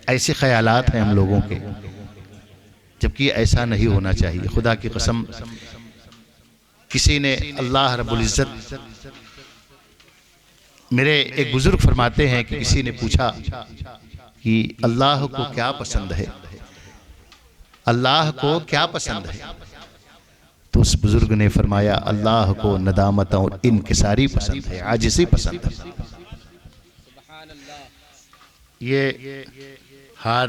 ऐसे ख्यालात हैं हम लोगों के, जबकि ऐसा नहीं होना चाहिए। खुदा की कसम, किसी ने, अल्लाह रब्बुल इज़्ज़त, मेरे एक बुजुर्ग फरमाते हैं कि किसी ने पूछा कि अल्लाह को क्या पसंद है, अल्लाह को क्या पसंद है? तो उस बुजुर्ग ने फरमाया, अल्लाह को नदामत और इनकिसारी पसंद है, आजिज़ी पसंद है। ये हार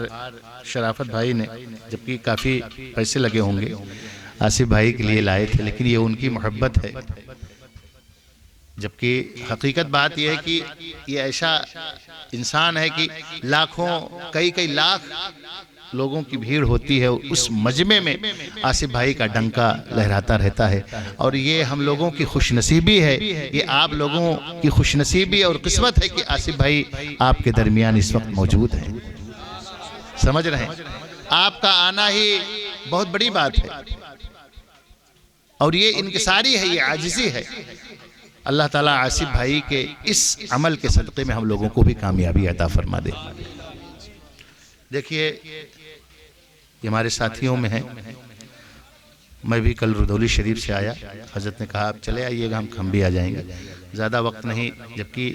शराफत भाई ने, जबकि काफ़ी पैसे लगे होंगे, आसिफ भाई के लिए लाए थे, लेकिन ये उनकी मोहब्बत है। जबकि हकीकत बात यह है कि ये ऐसा इंसान है कि लाखों, कई लाख लोगों की भीड़ होती है, उस मजमे में आसिफ भाई का डंका लहराता रहता है। और ये हम लोगों की खुशनसीबी है, ये आप लोगों की खुशनसीबी और किस्मत है कि आसिफ भाई आपके दरमियान इस वक्त मौजूद हैं। समझ रहे हैं? आपका आना ही बहुत बड़ी बात है, और ये इनकिसारी है, ये आजिज़ी है। अल्लाह ताला आसिफ भाई के इस अमल के सदक़े में हम लोगों को भी कामयाबी अता फरमा दे। देखिए, ये हमारे साथियों में है, मैं भी कल रुदौली शरीफ से आया, हज़रत ने कहा आप चले आइएगा, हम भी आ जाएंगे, ज़्यादा वक्त नहीं। जबकि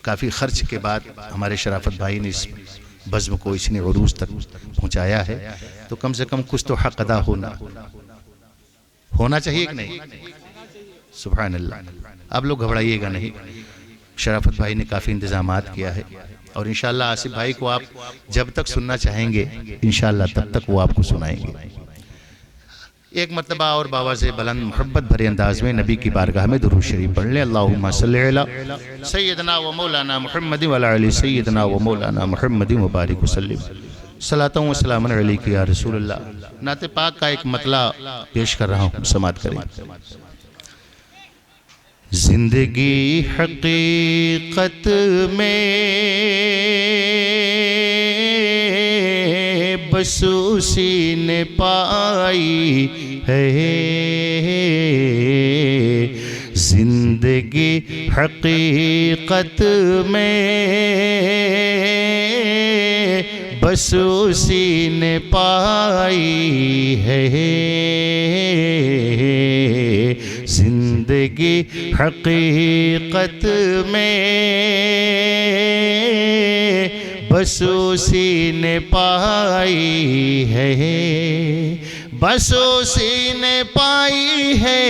काफ़ी ख़र्च के बाद हमारे शराफत भाई ने इस बज़्म को इतने उरूज तक पहुँचाया है, तो कम से कम कुछ तो हक़ अदा होना चाहिए कि नहीं? सुभान अल्लाह। आप लोग घबराइएगा नहीं, शराफत भाई ने काफ़ी इंतज़ामात किया है, और इंशाअल्लाह आसिफ भाई को आप जब तक सुनना चाहेंगे इंशाअल्लाह तब तक वो आपको सुनाएंगे। एक मरतबा और बावाज़े बुलंद मोहब्बत भरे अंदाज में नबी की बारगाह में दुरूद शरीफ पढ़ लें। अल्लाहुम्मा सल्लि अला सय्यदना व मौलाना मुहम्मद व अला आलि सय्यदना व मौलाना मुहम्मद व बारिक वसल्लिम सलातु व सलामुन अलैका या रसूलल्लाह। नाते पाक का एक मतला पेश कर रहा हूँ, समात करें। जिंदगी हकीकत में बस उसी ने पाई है, जिंदगी हकीकत में बस उसी ने पाई है, जिंदगी हकीकत में बस उसी ने पाई है, बस उसी ने पाई है,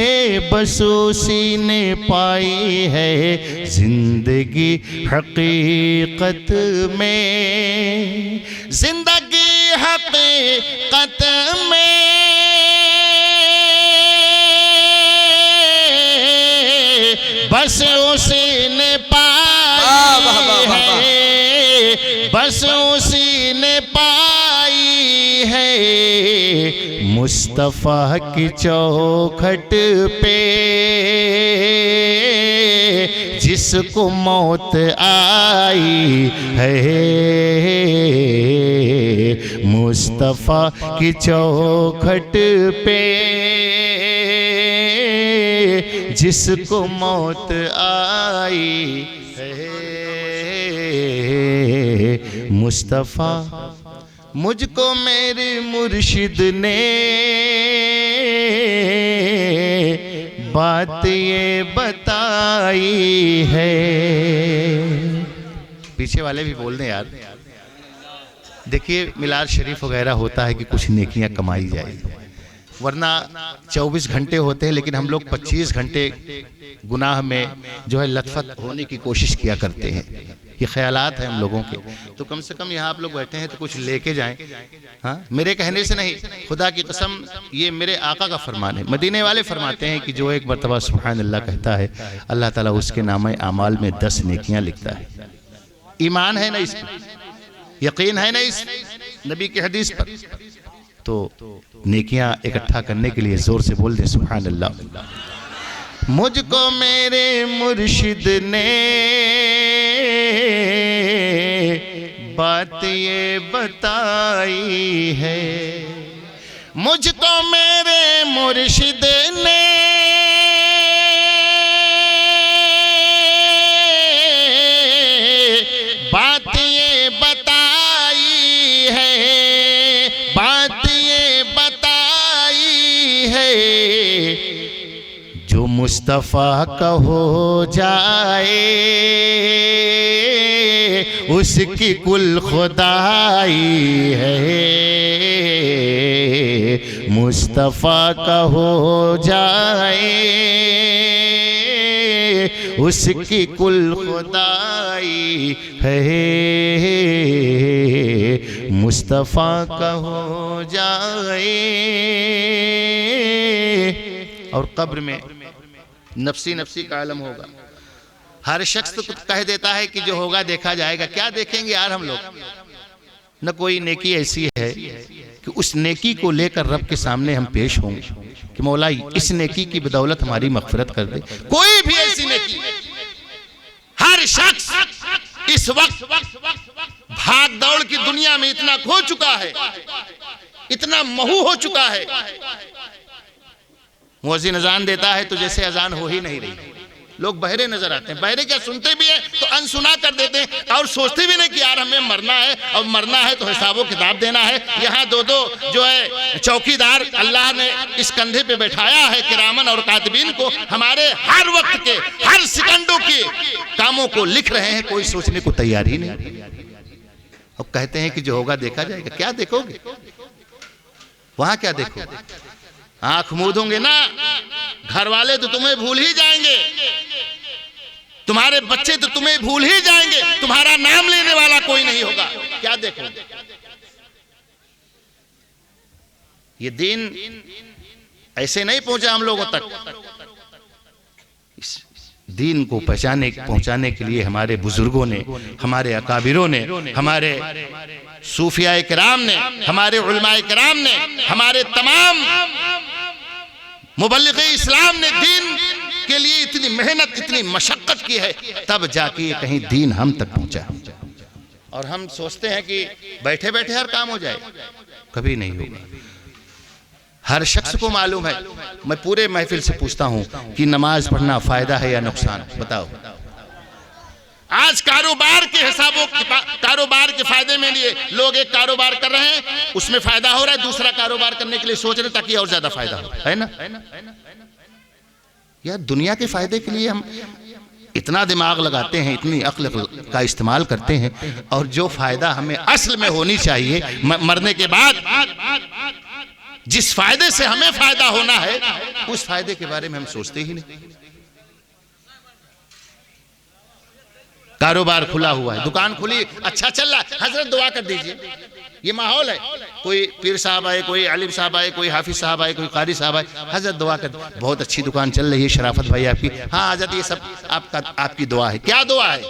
बस उसी ने पाई है, जिंदगी हकीकत में, जिंदगी हकीकत में बस उसी ने पाई है, बस उसी ने पाई है, मुस्तफ़ा की चौखट पे जिसको मौत आई है, मुस्तफ़ा की चौखट पे जिसको मौत आई है, मुस्तफ़ा मुझको मेरे मुर्शिद ने बात ये बताई है। पीछे वाले भी बोल दें यार। देखिए, मिलाद शरीफ वगैरह होता है कि कुछ नेकियां कमाई जाए, वरना 24 घंटे होते हैं, लेकिन हम लोग 25 घंटे गुनाह में जो है लथपथ होने की कोशिश किया करते हैं। ये ख्यालात हैं हम लोगों के, तो कम से कम यहाँ आप लोग बैठे हैं तो कुछ लेके जाएं। हाँ, मेरे कहने से नहीं, खुदा की कसम ये मेरे आका का फरमान है। मदीने वाले फरमाते हैं कि जो एक मरतबा सुभान अल्लाह कहता है, अल्लाह ताला उसके नामे आमाल में 10 नेकियां लिखता है। ईमान है ना इसमें, यकीन है ना इस नबी की हदीस पर, तो नेकियां इकट्ठा करने के लिए जोर से बोल दे सुभान अल्लाह। मुझको मेरे मुर्शिद ने बात ये बताई है, मुझको मेरे मुर्शिद ने बात ये बताई मुस्तफ़ा का हो जाए, उसकी कुल खुदाई है। मुस्तफ़ा का हो जाए, उसकी कुल खुदाई है। मुस्तफ़ा का हो जाए। और कब्र में नफसी नफसी का आलम होगा। हर शख्स तो कह देता है कि जो होगा देखा जाएगा। क्या देखेंगे यार हम लोग? न कोई नेकी ऐसी है कि उस नेकी को लेकर रब के सामने हम पेश होंगे कि मौला इस नेकी की बदौलत हमारी मग़फ़िरत कर दे। कोई भी ऐसी नेकी। हर शख्स इस वक्त भाग दौड़ की दुनिया में इतना खो चुका है, इतना महू हो चुका है। मुअज्जिन अजान देता है तो जैसे अजान हो ही नहीं रही। लोग बहरे नजर आते हैं। बहरे क्या सुनते भी हैं तो अनसुना कर देते हैं और सोचते भी नहीं कि यार हमें मरना है, और मरना है तो हिसाबो किताब देना है। यहाँ दो जो है चौकीदार अल्लाह ने इस कंधे पे बैठाया है, किरामन और कातिबीन को, हमारे हर वक्त के हर सेकंडों के कामों को लिख रहे हैं। कोई सोचने को तैयार ही नहीं। अब कहते हैं कि जो होगा देखा जाएगा। क्या देखोगे वहां? क्या देखोगे? आंख मूंदोगे ना, घर वाले तो तुम्हें भूल ही जाएंगे, तुम्हारे बच्चे तो तुम्हें भूल ही जाएंगे, तुम्हारा नाम लेने वाला कोई नहीं होगा। क्या देखोगे? ये दिन ऐसे नहीं पहुंचा हम लोगों तक। इस दीन को पहुंचाने के लिए हमारे बुजुर्गों ने, हमारे अकाबिरों ने, हमारे सूफिया किराम ने, हमारे उलमाए किराम ने, हमारे तमाम मुबल्लिग़ इस्लाम ने दीन के लिए इतनी मेहनत, इतनी मशक्कत की है, तब जाके कहीं दीन हम तक पहुंचा। और हम सोचते हैं कि बैठे बैठे हर काम हो जाए। कभी नहीं होगा। हर शख्स को मालूम है। मैं पूरे महफिल से पूछता हूं कि नमाज पढ़ना फायदा है या नुकसान? बताओ। आज कारोबार के हिसाबों, कारोबार के फायदे में लिए लोग एक कारोबार कर रहे हैं, उसमें फायदा हो रहा है, दूसरा कारोबार करने के लिए सोच रहे ताकि और ज्यादा फायदा हो, है ना? यार दुनिया के फायदे के लिए हम इतना दिमाग लगाते हैं, इतनी अक्ल का इस्तेमाल करते हैं, और जो फायदा हमें असल में होनी चाहिए मरने के बाद, जिस फायदे से हमें फायदा होना है, उस फायदे के बारे में हम सोचते ही नहीं। कारोबार खुला हुआ है, दुकान खुली, अच्छा चल रहा है, हजरत दुआ कर दीजिए। ये माहौल है। कोई पीर साहब आए, कोई आलिम साहब आए, कोई हाफिज साहब आए, कोई कारी साहब आए, हजरत दुआ कर, बहुत अच्छी दुकान चल रही है शराफत भाई आपकी। हाँ हजरत ये सब आपकी दुआ है। क्या दुआ है?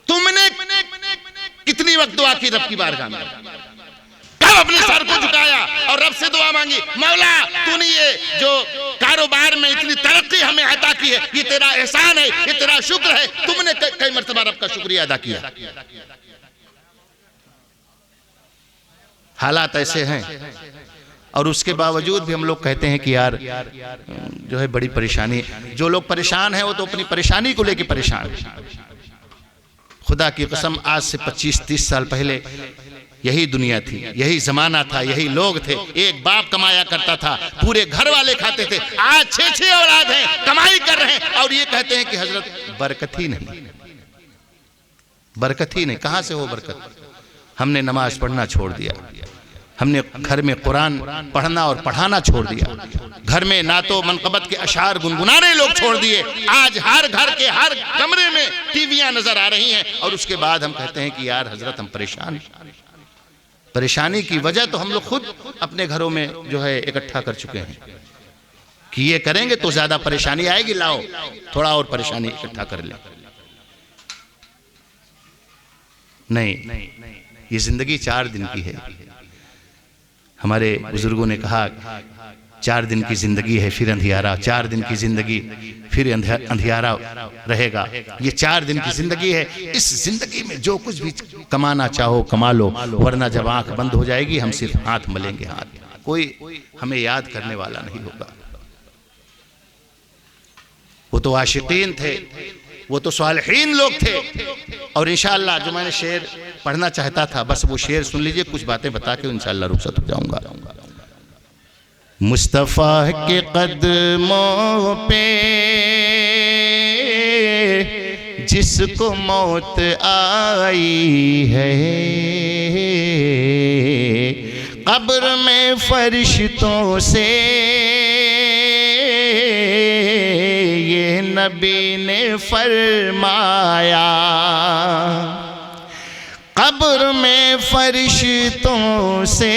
तुमने कितनी वक्त दुआ की रब की बारगाह में? कब अपने सर को झुकाया और रब से दुआ मांगी, मौला तूने ये जो कारोबार में इतनी तरक्की हमें अता की है, ये तेरा एहसान है, ये तेरा शुक्र है। तुमने कई मर्तबा रब का शुक्रिया अदा किया। हालात ऐसे हैं और उसके बावजूद भी हम लोग कहते हैं कि यार जो है बड़ी परेशानी। जो लोग परेशान हैं वो तो अपनी परेशानी को लेकर परेशान है। खुदा की कसम, आज से 25-30 साल पहले यही दुनिया थी, यही जमाना था, यही लोग थे। एक बाप कमाया करता था, पूरे घर वाले खाते थे। आज 6-6 औलाद हैं, कमाई कर रहे हैं, और ये कहते हैं कि हजरत बरकत ही नहीं, बरकत ही नहीं। कहां से हो बरकत? हमने नमाज पढ़ना छोड़ दिया, हमने घर में कुरान पढ़ना और पढ़ाना छोड़ दिया, घर में नातो मनक़बत के अशार गुनगुनाने लोग छोड़ दिए। आज हर घर के हर कमरे में टीवियां नजर आ रही हैं, और उसके बाद हम कहते हैं कि यार हजरत हम परेशान हैं। परेशानी की वजह तो हम लोग खुद अपने घरों में जो है इकट्ठा कर चुके हैं कि ये करेंगे तो ज्यादा परेशानी आएगी, लाओ थोड़ा और परेशानी इकट्ठा कर ले। नहीं, ये जिंदगी 4 दिन की है। हमारे बुजुर्गों ने कहा 4 दिन की जिंदगी है, फिर अंधियारा। 4 दिन की जिंदगी फिर अंधियारा रहेगा। ये 4 दिन की जिंदगी है। इस जिंदगी में जो कुछ भी कमाना चाहो कमा लो, वरना जब आंख बंद हो जाएगी हम सिर्फ हाथ मलेंगे हाथ, कोई हमें याद करने वाला नहीं होगा। वो तो आशिकीन थे, वो तो सालिहीन लोग थे। और इंशाअल्लाह जो मैंने शेर पढ़ना चाहता था, बस वो शेर सुन लीजिए, कुछ बातें बता के इंशाअल्लाह रुखसत हो जाऊंगा। मुस्तफ़ा के कदमों पे जिसको मौत आई है, कब्र में फरिश्तों से ये नबी ने फरमाया, कब्र में फरिश्तों से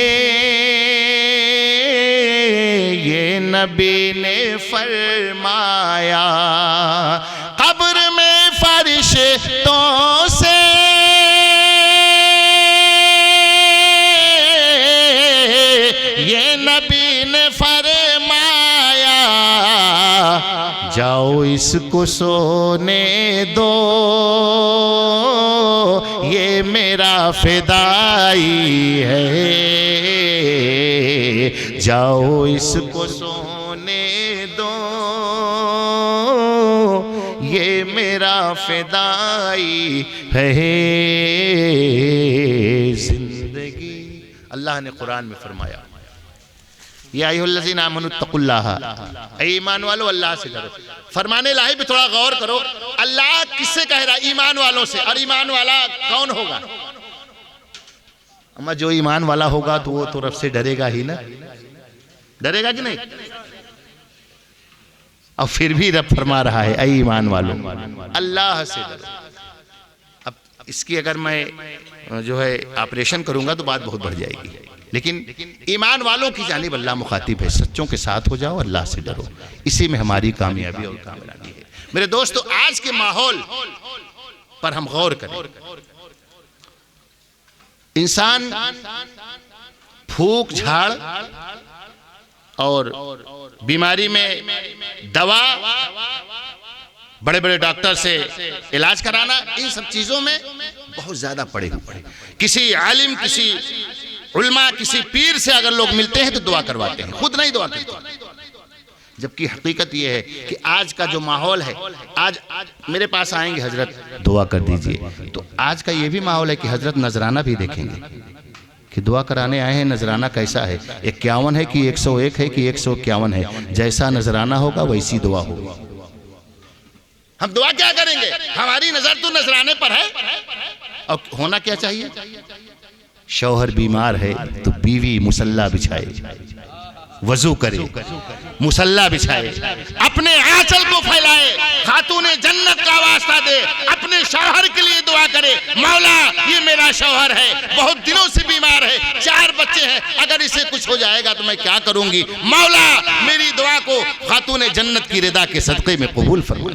ये नबी ने फरमाया, कब्र में फरिश्तों से ये नबी ने फरमाया, जाओ इसको सोने दो, ये मेरा फिदाई है, जाओ इसको सोने दो, ये मेरा फिदाई है। जिंदगी अल्लाह ने कुरान में फरमाया, या अय्युहल्लज़ीना आमनुत्तकुल्लाह, ईमान वालों अल्लाह से डरो। फरमाने लाए भी थोड़ा गौर करो, अल्लाह किससे कह रहा है? ईमान वालों से। और ईमान वाला कौन होगा? अम्मा जो ईमान वाला होगा तो वो तो रब से डरेगा ही ना, डरेगा कि नहीं? और फिर भी रब फरमा रहा है ऐ ईमान वालों अल्लाह से डरो। अब इसकी अगर मैं जो है ऑपरेशन करूंगा तो बात बहुत बढ़ जाएगी, लेकिन ईमान वालों की जानिब अल्लाह मुखातिब है, सच्चों के साथ हो जाओ, अल्लाह से डरो, इसी में हमारी कामयाबी और कामयाबी है। मेरे दोस्तों, आज के माहौल पर हम गौर करें। इंसान फूक झाड़ और बीमारी में दवा, बड़े बड़े डॉक्टर से इलाज कराना, इन सब चीजों में बहुत ज्यादा पड़े हुए। किसी आलिम, किसी उल्मा, किसी पीर से अगर लोग मिलते हैं तो दुआ करवाते हैं, खुद नहीं दुआ करते। जबकि हकीकत यह है कि आज का जो माहौल है, आज मेरे पास आएंगे हजरत दुआ कर दीजिए, तो आज का ये भी माहौल है कि हजरत नजराना भी देखेंगे कि दुआ कराने आए हैं, नजराना कैसा है, 51 है कि 101 है कि 151 है, जैसा नजराना होगा वैसी दुआ होगी। हम दुआ क्या करेंगे? हमारी नजर तो नजराने पर है। और होना क्या चाहिए? शौहर बीमार है तो बीवी मुसल्ला बिछाए, वजू करे, मुसल्ला बिछाए, अपने आंचल को फैलाए, खातूने जन्नत का वास्ता दे, अपने शौहर के लिए दुआ करे, मौला ये मेरा शौहर है, बहुत दिनों से बीमार है, 4 बच्चे हैं, अगर इसे कुछ हो जाएगा तो मैं क्या करूंगी, मौला मेरी दुआ को खातूने जन्नत की रिदा के सदक़े में कबूल फरमा।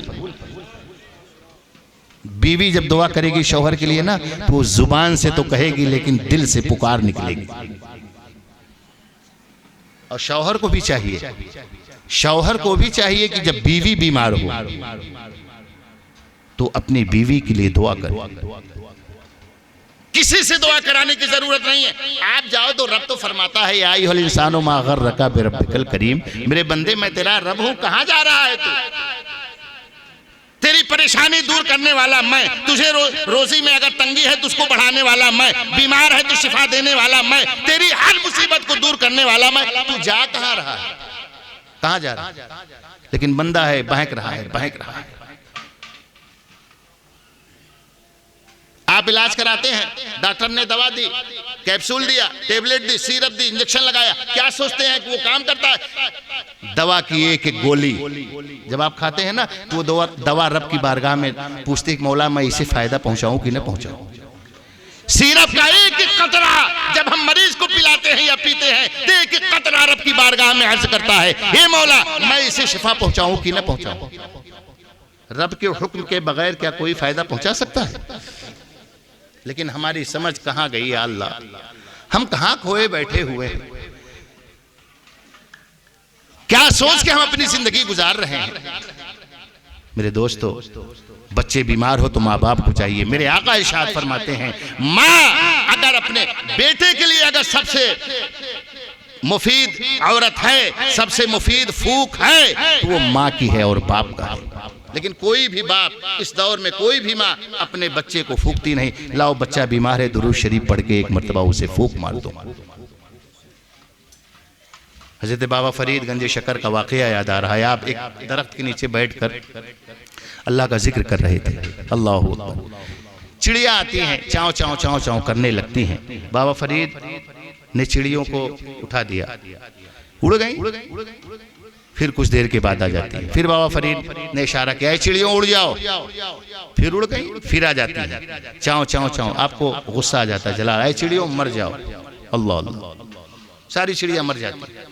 बीवी जब दुआ करेगी शौहर के लिए ना, तो वो जुबान से तो कहेगी लेकिन दिल से पुकार निकलेगी। और शौहर को भी चाहिए, शौहर को भी चाहिए कि जब बीवी बीमार हो तो अपनी बीवी के लिए दुआ करे। किसी से दुआ कराने की जरूरत नहीं है। आप जाओ तो रब तो फरमाता है, या अय्युहल इंसानु मा गर्रका बिरब्बिकल करीम, मेरे बंदे मैं तेरा रब हूं, कहां जा रहा है तू? तेरी परेशानी दूर करने वाला मैं, तुझे रोजी में अगर तंगी है तो उसको बढ़ाने वाला मैं, बीमार है तो शिफा देने वाला मैं, तेरी हर मुसीबत को दूर करने वाला मैं। तू जा कहां रहा है? कहां जा रहा है? लेकिन बंदा है बहक रहा है, बहक रहा है। आप इलाज कराते हैं, डॉक्टर ने दवा दी, कैप्सूल दिया, टेबलेट दी, सिरप दी, इंजेक्शन लगाया, क्या सोचते हैं कि वो काम करता है? दवा की एक एक गोली जब आप खाते हैं ना, तो वो दवा रब की बारगाह में पूछती है, मौला मैं इसे फायदा पहुंचाऊं कि न पहुंचाऊं। सिरप का एक एक कतरा जब हम मरीज को पिलाते हैं या पीते हैं, तो एक एक कतरा रब की बारगाह में अर्ज करता है, हे मौला मैं इसे शिफा पहुंचाऊं कि न पहुंचाऊं। रब के हुक्म के बगैर क्या कोई फायदा पहुंचा सकता है? लेकिन हमारी समझ कहां गई है अल्लाह, हम कहां खोए बैठे हुए हैं? क्या सोच के हम अपनी जिंदगी गुजार रहे हैं? मेरे दोस्तों, बच्चे बीमार हो तो माँ बाप को चाहिए, मेरे आका इरशाद फरमाते हैं, माँ अगर अपने बेटे के लिए अगर सबसे मुफीद औरत है, सबसे मुफीद फूक है, तो वो माँ की है और बाप का है। लेकिन कोई भी बाप इस दौर में, कोई भी माँ अपने बच्चे को फूकती नहीं। लाओ बच्चा बीमार है, दुरूद शरीफ पढ़ के एक मर्तबा उसे फूक मार दो। हज़रत बाबा फरीद गंज शकर का वाक़या याद आ रहा है। आप एक दरख्त के नीचे बैठकर अल्लाह का जिक्र कर रहे थे। अल्लाह अकबर। चिड़िया आती हैं, चाँव चाँव चाँव चाँव करने लगती हैं। बाबा फरीद ने चिड़ियों को उठा दिया, उड़ गई। फिर कुछ देर के बाद आ जाती है। फिर बाबा फरीद ने इशारा किया, चिड़ियों उड़ जाओ। फिर उड़ गई, फिर आ जाती है, चाँव चाँव चाँव। आपको गुस्सा आ जाता है, जला रहा है, चिड़ियों मर जाओ। अल्लाह अल्लाह, सारी चिड़िया मर जाती है।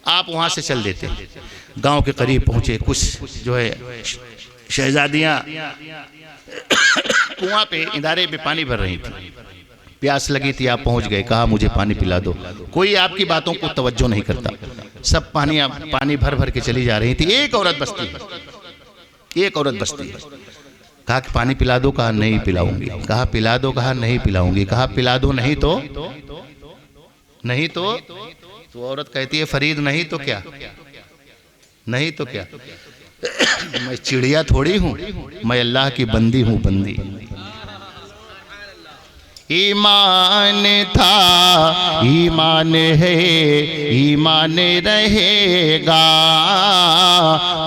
आप वहाँ से चल देते हैं। गांव के करीब पहुँचे, कुछ जो है शहजादियाँ कुआं पे इदारे पे पानी भर रही थी। प्यास लगी थी, आप पहुँच गए, कहा मुझे पानी पिला दो। कोई आपकी बातों को तवज्जो नहीं करता, सब पानी भर भर के चली जा रही थी। एक औरत बसती है, एक औरत बसती है। कहा कि पानी पिला दो, कहा नहीं पिलाऊंगी। कहा पिला दो, कहा नहीं पिलाऊंगी। कहा पिला दो, नहीं तो नहीं तो औरत कहती है, फरीद नहीं तो क्या, नहीं तो क्या, मैं चिड़िया थोड़ी हूँ, मैं अल्लाह की बंदी हूँ, बंदी। ईमान था, ईमान है, ईमान रहेगा।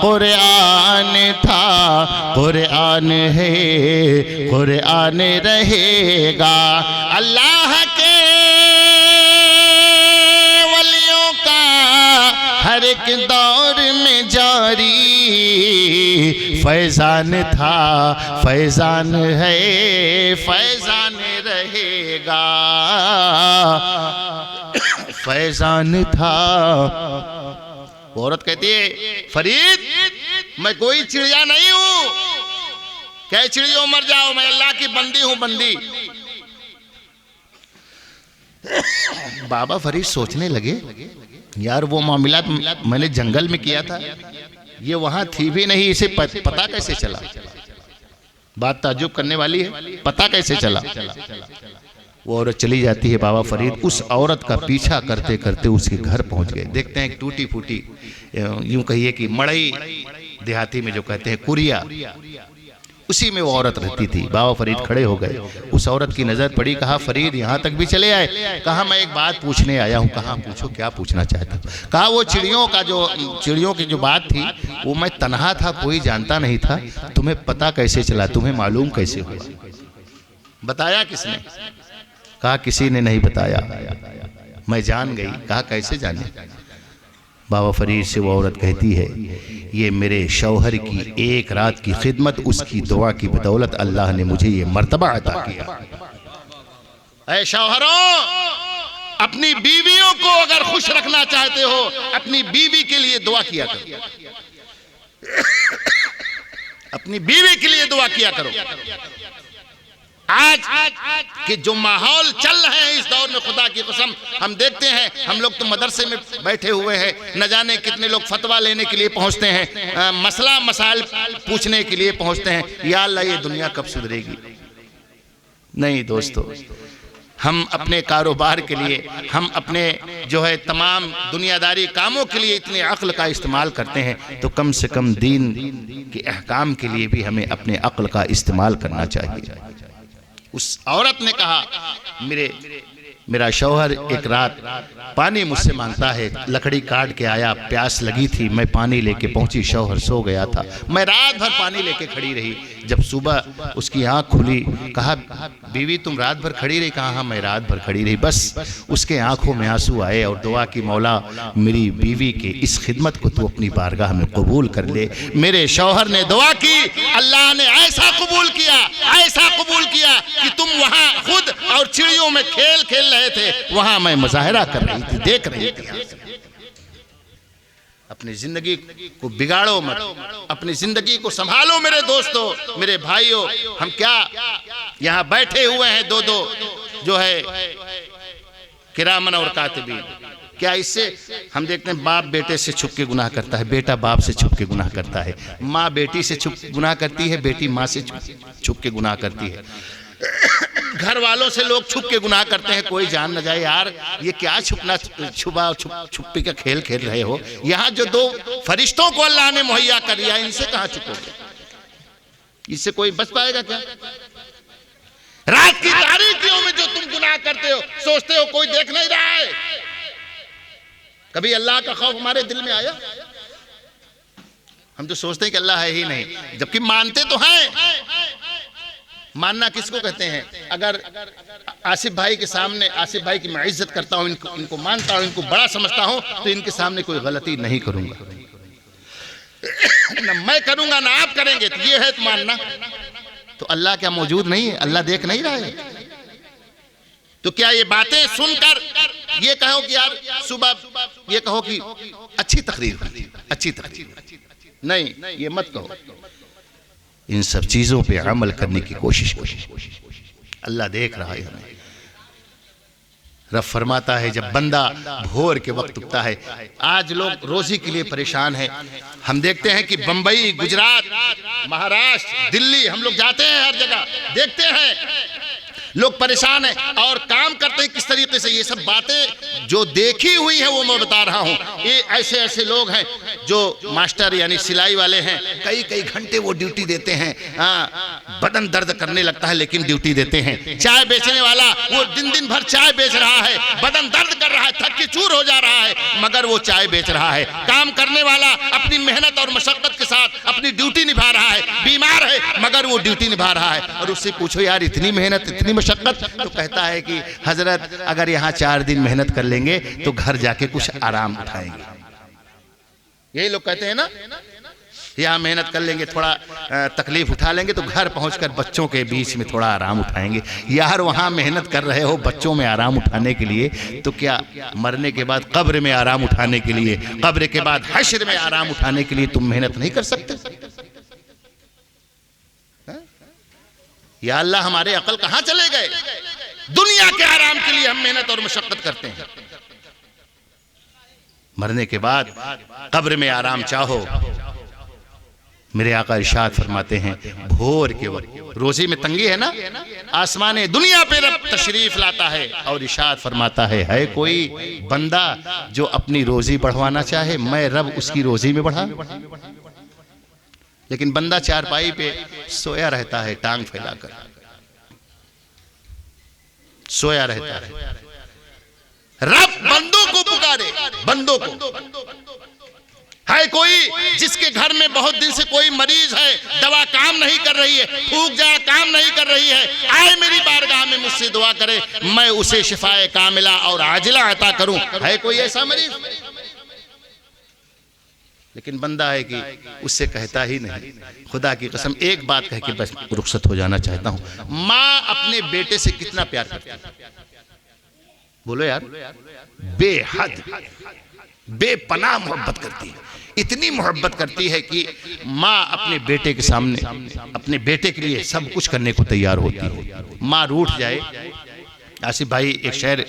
कुरान था, कुरान है, कुरान रहेगा। अल्लाह के वलियों का हर एक दौर में जारी फैजान था, फैजान है, फैजान रहेगा। फैजान था। औरत कहती है, फरीद मैं कोई चिड़िया नहीं हूं, क्या चिड़ियों मर जाओ, मैं अल्लाह की बंदी हूं, बंदी। बाबा फरीद सोचने लगे, यार वो मामला मैंने जंगल में किया था, ये वहां थी भी नहीं, इसे पता कैसे चला? बात ताज्जुब करने वाली है, पता कैसे चला? वो औरत चली जाती है। बाबा फरीद उस औरत का पीछा करते करते उसके घर पहुंच गए। देखते हैं टूटी फूटी, यूं कहिए कि मड़ई, देहाती में जो कहते हैं कुरिया, उसी में वो औरत रहती थी। बाबा फरीद खड़े हो गए, उस औरत की नज़र पड़ी। कहा फरीद यहाँ तक भी चले आए? कहा मैं एक बात पूछने आया हूँ। कहा पूछो, क्या पूछना चाहते हो? कहा वो चिड़ियों की जो बात थी, वो मैं तन्हा था, कोई जानता नहीं था, तुम्हें पता कैसे चला, तुम्हें मालूम कैसे हुआ, बताया किसने? कहा किसी ने नहीं बताया, मैं जान गई। कहा कैसे जाने? बाबा फरीद से वो औरत कहती है, ये मेरे शौहर की एक रात की खिदमत, उसकी दुआ की बदौलत अल्लाह ने मुझे ये मर्तबा अता किया। ऐ शौहरों, अपनी बीवियों को अगर खुश रखना चाहते हो, अपनी बीवी के लिए दुआ किया करो, अपनी बीवी के लिए दुआ किया करो। आज के जो माहौल चल रहे हैं इस दौर में, खुदा की कसम हम देखते हैं, हम लोग तो मदरसे में बैठे हुए हैं, न जाने कितने लोग फतवा लेने के लिए पहुंचते हैं, मसला मसाइल पूछने के लिए पहुंचते हैं। या अल्लाह, ये दुनिया कब सुधरेगी? नहीं दोस्तों, हम अपने कारोबार के लिए, हम अपने जो है तमाम दुनियादारी कामों के लिए इतने अक्ल का इस्तेमाल करते हैं, तो कम से कम दीन के अहकाम के लिए भी हमें अपने अक्ल का इस्तेमाल करना चाहिए। उस औरत ने कहा, मेरा शौहर एक रात पानी मुझसे मांगता है, लकड़ी काट के आया, प्यास लगी थी, मैं पानी लेके पहुंची, शौहर सो गया था, मैं रात भर पानी लेके खड़ी रही। जब सुबह उसकी आंख खुली, कहा बीवी तुम रात भर खड़ी रही? कहा हाँ मैं रात भर खड़ी रही। बस उसके आंखों में आंसू आए और दुआ की, मौला मेरी बीवी के इस खिदमत को तू अपनी बारगाह में कबूल कर ले। मेरे शौहर ने दुआ की, अल्लाह ने ऐसा कबूल किया, ऐसा कबूल किया कि तुम वहां खुद और चिड़ियों में खेल खेल रहे थे, वहां मैं मुजाहिरा कर रही थी, देख रही थी। अपनी जिंदगी को बिगाड़ो मत, अपनी जिंदगी को संभालो मेरे दोस्तों, मेरे भाइयों। हम क्या यहाँ बैठे हुए हैं, दो जो है किरामन और कातिबीन, क्या इससे हम देखते हैं बाप बेटे से छुप के गुनाह करता है, बेटा बाप से छुप के गुनाह करता है, माँ बेटी से छुप गुनाह करती है, बेटी माँ से छुप के गुनाह करती है, घर वालों से लोग छुप के गुनाह करते हैं, कोई जान न जाए। यार ये क्या छुपी का खेल खेल रहे हो? यहाँ जो दो फरिश्तों को अल्लाह ने मुहैया कर दिया, इनसे कहाँ छुपोगे? इससे कोई बच पाएगा क्या? रात की तारीकियों में जो तुम गुनाह करते हो, सोचते हो कोई देख नहीं रहा है, कभी अल्लाह का खौफ हमारे दिल में आया? हम तो सोचते हैं कि अल्लाह है ही नहीं, जबकि मानते तो हैं। मानना किसको कहते हैं? अगर आसिफ भाई के सामने, आसिफ भाई की मैं इज्जत करता हूं, इनको मानता हूं, इनको बड़ा समझता हूं, तो इनके सामने कोई गलती नहीं करूंगा, ना मैं करूंगा ना आप करेंगे, तो ये है तो मानना। तो अल्लाह क्या मौजूद नहीं है? अल्लाह देख नहीं रहा है? तो क्या ये बातें सुनकर ये कहो कि यार सुबह ये कहो कि अच्छी तकरीर हुई, अच्छी तकरीर? नहीं, ये मत कहो। इन सब चीजों पे अमल करने की कोशिश करो। अल्लाह देख रहा है हमें। रब फरमाता है जब बंदा भोर के वक्त उठता है, आज लोग रोजी के लिए परेशान हैं। हम देखते हैं कि बंबई, गुजरात, महाराष्ट्र, दिल्ली, हम लोग जाते हैं, हर जगह देखते हैं लोग परेशान हैं और काम करते हैं किस तरीके से। ये सब बातें जो देखी हुई है वो मैं बता रहा हूं। ये ऐसे ऐसे लोग हैं जो मास्टर यानी सिलाई वाले हैं, कई कई घंटे वो ड्यूटी देते हैं। बदन दर्द करने लगता है लेकिन ड्यूटी देते हैं। चाय बेचने वाला वो दिन दिन भर चाय बेच रहा है, बदन दर्द कर रहा है, थक के चूर हो जा रहा है, मगर वो चाय बेच रहा है। काम करने वाला अपनी मेहनत और मशक्कत के साथ अपनी ड्यूटी निभा रहा है, बीमार है मगर वो ड्यूटी निभा रहा है। और उससे पूछो यार इतनी मेहनत, इतनी मशक्कत, तो कहता है कि हजरत अगर यहाँ 4 दिन मेहनत कर लेंगे तो घर जाके कुछ आराम उठाएंगे। यही लोग कहते हैं ना, यहाँ मेहनत कर लेंगे, थोड़ा तकलीफ उठा लेंगे तो घर पहुंचकर बच्चों के बीच में थोड़ा आराम उठाएंगे। यार वहाँ मेहनत कर रहे हो बच्चों में आराम उठाने के लिए, तो क्या मरने के बाद कब्र में आराम उठाने के लिए, कब्र के बाद हश्र में आराम उठाने के लिए तुम मेहनत नहीं कर सकते? या अल्लाह हमारे अकल कहां चले गए? दुनिया के आराम के लिए हम मेहनत और मशक्कत करते हैं, मरने के बाद कब्र में आराम चाहो। मेरे आका इरशाद फरमाते हैं भोर के वक्त रोजी में तंगी है ना, आसमान दुनिया पे रब तशरीफ लाता है और इरशाद फरमाता है कोई बंदा जो अपनी रोजी बढ़वाना चाहे, मैं रब उसकी रोजी में बढ़ा। लेकिन बंदा चारपाई पे सोया रहता है, टांग फैलाकर सोया रहता है। रब बंदों को पुकारे, बंदों को। है कोई जिसके घर में बहुत दिन से कोई मरीज है, दवा काम नहीं कर रही है, फूक जा काम नहीं कर रही है, आए मेरी बारगाह में मुझसे दुआ करे, मैं उसे शिफाए कामिला और आजिला अता करूं। है कोई ऐसा मरीज? लेकिन बंदा है कि उससे कहता ही नहीं। खुदा की कसम एक बात कह के बस रुखसत हो जाना चाहता हूं। माँ अपने बेटे से कितना प्यार करती है? बोलो यार, बेहद बेपनाह मोहब्बत करती है। इतनी मोहब्बत करती है कि माँ अपने बेटे के सामने, अपने बेटे के लिए सब कुछ करने को तैयार होती है। माँ रूठ जाए, आसिफ भाई एक शेर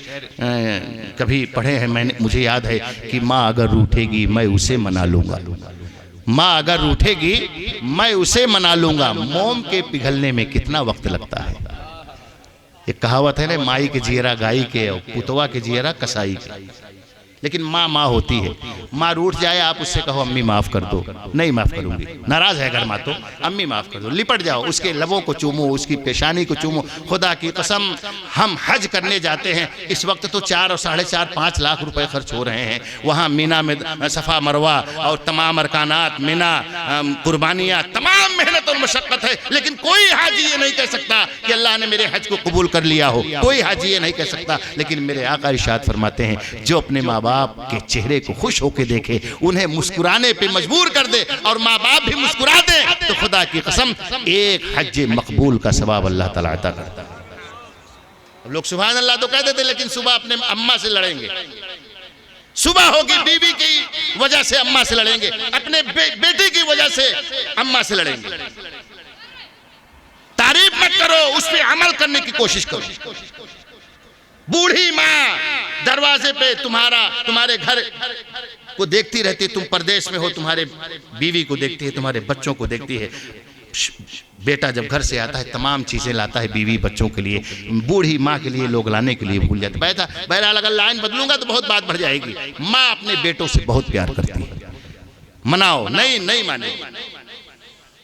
कभी पढ़े हैं मैंने, मुझे याद है कि माँ अगर रूठेगी मैं उसे मना लूंगा, माँ अगर रूठेगी मैं उसे मना लूंगा, मोम के पिघलने में कितना वक्त लगता है। एक कहावत है ना, माई के जियरा गाई के और पुतवा के जियरा कसाई के। लेकिन माँ माँ होती है। माँ रूठ जाए, आप उससे कहो अम्मी माफ़ कर दो, नहीं माफ़ करूंगी, नाराज़ है अगर माँ तो अम्मी माफ़ कर दो, लिपट जाओ, उसके लबों को चूमो, उसकी पेशानी को चूमो। खुदा की कसम हम हज करने जाते हैं, इस वक्त तो 4 और 4.5 5 लाख रुपए खर्च हो रहे हैं। वहाँ मीना में सफ़ा मरवा और तमाम अरकानात, मीना, कुर्बानियाँ, तमाम मेहनत और मशक्क़त है। लेकिन कोई हाजी ये नहीं कह सकता कि अल्लाह ने मेरे हज को कबूल कर लिया हो, कोई हाजी ये नहीं कह सकता। लेकिन मेरे आका इरशाद फरमाते हैं जो अपने माँ बाप के चेहरे को खुश होकर देखे, उन्हें मुस्कुराने पे मजबूर कर दे और माँ बाप भी मुस्कुरा दे, तो खुदा की कसम एक हज मकबूल का सवाब अल्लाह ताला अता करता है। अब लोग सुभान अल्लाह तो कह देते, लेकिन सुबह अपने अम्मा से लड़ेंगे, सुबह होगी बीवी की वजह से अम्मा से लड़ेंगे, अपने बेटी की वजह से अम्मा से लड़ेंगे। तारीफ मत करो, उस पर अमल करने की कोशिश करो। बूढ़ी माँ दरवाजे पे तुम्हारे घर को देखती रहती है, तुम परदेश में हो, तुम्हारे बीवी को देखती है, तुम्हारे बच्चों को देखती है। बेटा जब घर से आता है तमाम चीजें लाता है बीवी बच्चों के लिए, बूढ़ी माँ के लिए लोग लाने के लिए भूल जाते। बहरहाल अगर लाइन बदलूंगा तो बहुत बात बढ़ जाएगी। माँ अपने बेटों से बहुत प्यार करती है, मनाओ, नहीं माने।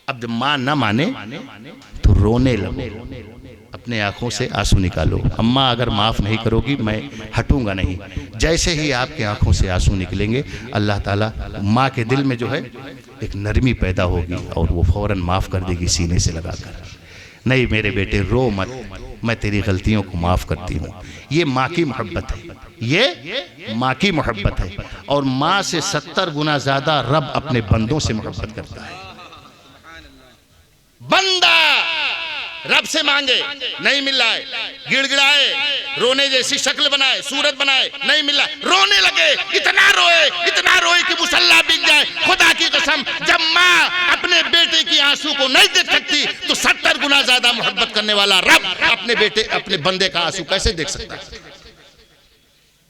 अब जब माँ ना माने तो रोने लगो, अपने आँखों से आंसू निकालो। अम्मा अगर माफ़ नहीं करोगी मैं हटूंगा नहीं। जैसे ही आपके आँखों से आंसू निकलेंगे अल्लाह ताला माँ के दिल में जो है एक नरमी पैदा होगी और वो फ़ौरन माफ़ कर देगी सीने से लगाकर। नहीं मेरे बेटे रो मत, मैं तेरी गलतियों को माफ़ करती हूँ। ये माँ की मोहब्बत है, ये माँ की मोहब्बत है। और माँ से 70 गुना ज़्यादा रब अपने बंदों से मोहब्बत करता है। बंदा रब से मांगे नहीं मिल रहा है, गिड़गिड़ाए, रोने जैसी शक्ल बनाए, सूरत बनाए, नहीं मिल रहा, रोने लगे, इतना रोए कि मुसल्ला बिक जाए। खुदा की कसम जब माँ अपने बेटे की आंसू को नहीं देख सकती तो 70 गुना ज्यादा मोहब्बत करने वाला रब अपने बंदे का आंसू कैसे देख सकता है।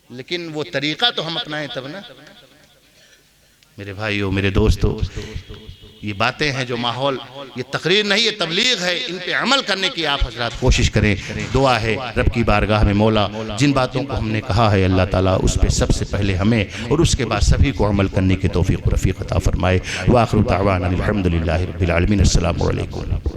लेकिन वो तरीका तो हम अपनाएं तब ना। मेरे भाइयों, मेरे दोस्तों, ये बातें हैं जो माहौल, ये तकरीर नहीं, ये तबलीग है, इन पे अमल करने की आप हजरात कोशिश करें। दुआ है रब की बारगाह में मौला जिन बातों को हमने कहा है अल्लाह ताला उस पे सबसे पहले हमें और उसके बाद सभी को अमल करने की तौफीक व रफ़ीक अता फरमाए। व आखिर दावाना अल्हम्दुलिल्लाहि रब्बिल आलमीन। अस्सलामु अलैकुम।